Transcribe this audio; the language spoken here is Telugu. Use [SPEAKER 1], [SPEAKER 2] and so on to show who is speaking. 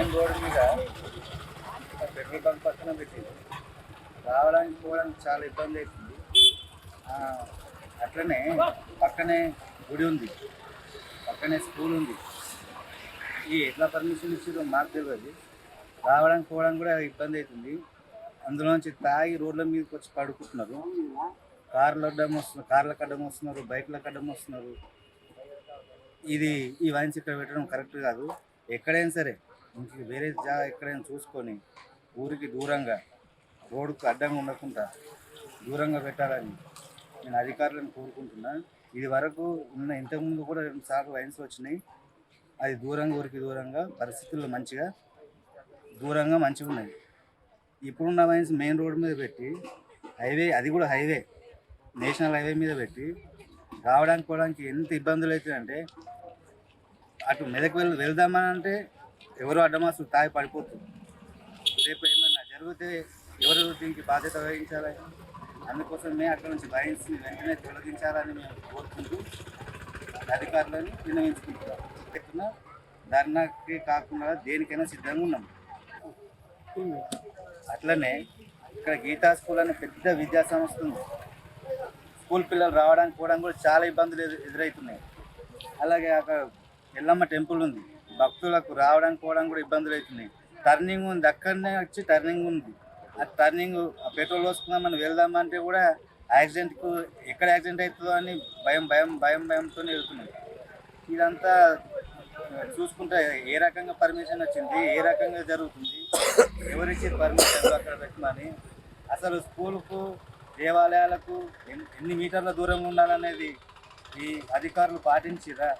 [SPEAKER 1] మెయిన్ రోడ్డు మీద పెట్రోల్ బంక్ పక్కన పెట్టింది. రావడానికి పోవడానికి చాలా ఇబ్బంది అవుతుంది. అట్లనే పక్కనే గుడి ఉంది, పక్కనే స్కూల్ ఉంది. ఈ ఎట్లా పర్మిషన్ ఇచ్చారో మాకు తెలియదు. రావడానికి పోవడానికి కూడా ఇబ్బంది అవుతుంది. అందులోంచి తాగి రోడ్ల మీదకి వచ్చి పడుకుంటున్నారు. కార్ల అడ్డం వస్తున్నారు, బైక్లకు అడ్డం వస్తున్నారు. ఈ వైన్స్ ఇక్కడ పెట్టడం కరెక్ట్ కాదు. ఎక్కడైనా సరే ఇంక వేరే జాగా ఎక్కడైనా చూసుకొని ఊరికి దూరంగా రోడ్డుకు అడ్డంగా ఉండకుండా దూరంగా పెట్టాలని నేను అధికారులను కోరుకుంటున్నా. ఇది వరకు ఇంతకుముందు కూడా 2 సార్లు వైన్స్ వచ్చినాయి. అది ఊరికి దూరంగా పరిస్థితుల్లో మంచిగా ఉన్నాయి. ఇప్పుడున్న వైన్స్ మెయిన్ రోడ్ మీద పెట్టి అది కూడా హైవే, నేషనల్ హైవే మీద పెట్టి రావడానికి పోవడానికి ఎంత ఇబ్బందులు అవుతాయంటే, అటు మెదక్ వెళ్దామని అంటే ఎవరో అడ్డమాసులు తాగి పడిపోతుంది. రేపు ఏమైనా జరిగితే ఎవరు దీనికి బాధ్యత వహించాలి? అందుకోసమే అక్కడ నుంచి వైన్స్ వెంటనే తొలగించాలని మేము కోరుకుంటూ అధికారులను విన్నవించుకుంటున్నాం. ధర్నాకి కాకుండా దేనికైనా సిద్ధంగా ఉన్నాం. అట్లనే ఇక్కడ గీతా స్కూల్ అనే పెద్ద విద్యా సంస్థ ఉంది. స్కూల్ పిల్లలు రావడానికి పోవడానికి కూడా చాలా ఇబ్బందులు ఎదురవుతున్నాయి. అలాగే అక్కడ ఎల్లమ్మ టెంపుల్ ఉంది, భక్తులకు రావడానికి పోవడానికి కూడా ఇబ్బందులు అవుతున్నాయి. టర్నింగ్ ఉంది, అక్కడనే వచ్చి టర్నింగ్ ఉంది. ఆ టర్నింగ్ పెట్రోల్ పోసుకుందామని వెళ్దామంటే కూడా ఎక్కడ యాక్సిడెంట్ అవుతుందో అని భయంతో వెళ్తున్నాయి. ఇదంతా చూసుకుంటే ఏ రకంగా పర్మిషన్ వచ్చింది, ఏ రకంగా జరుగుతుంది, ఎవరిచ్చి పర్మిషన్ అక్కడ పెట్టమని, అసలు స్కూలుకు దేవాలయాలకు ఎన్ని మీటర్ల దూరంగా ఉండాలనేది ఈ అధికారులు పాటించిరా?